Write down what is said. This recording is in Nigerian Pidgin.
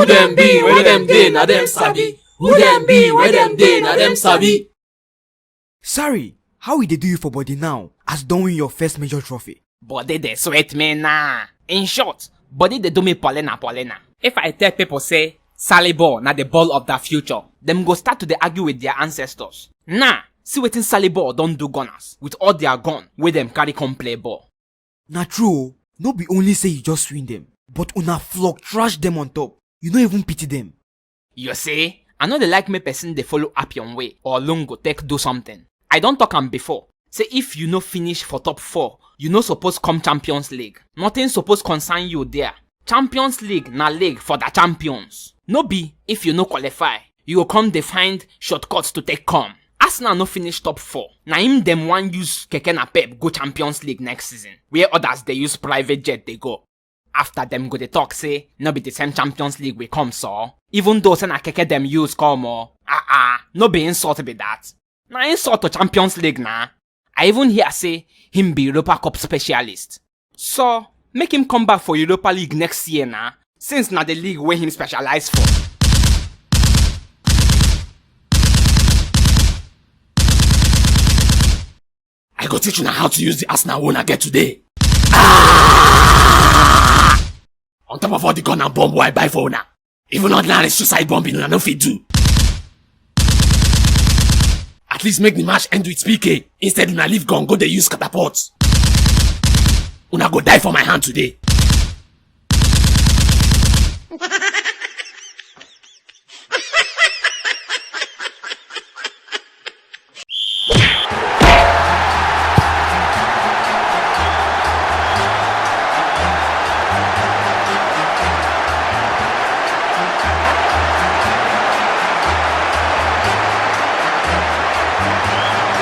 them be, where them dey, na them sabi. Who them be, where them dey, na them sabi. Sorry, how we dey do you for body now, as don't win your first major trophy? Body they sweat me nah. In short, body they do me polena. If I tell people say, Sally ball na the ball of the future, them go start to dey argue with their ancestors. Nah, see wetin Sally ball don't do gunners, with all their gun, where them carry come play ball. Na true, no be only say you just win them, but una flock trash them on top. You no even pity them. You see, I know they like me person they follow Appian way, or Lungo take do something. I don't talk am before. Say if you no finish for top 4, you no suppose come Champions League. Nothing suppose concern you there. Champions League na league for the champions. No be, if you no qualify, you go come dey find shortcuts to take come. Arsenal no finish top 4. Na him dem wan use keke na pep go Champions League next season, where others they use private jet they go. After them go they talk say, no be the same Champions League we come so. Even though say na keke them use come o. No be insult be that. Na insult to Champions League na. I even hear say, him be Europa Cup specialist. So, make him come back for Europa League next year na, since na the league where him specialize for. I go teach you now how to use the Arsenal one I get today. On top of all the gun and bomb I buy for una. Even ordinary suicide bombing una no fit do. At least make the match end with PK. Instead una leave gun go dey use catapult. Una go die for my hand today.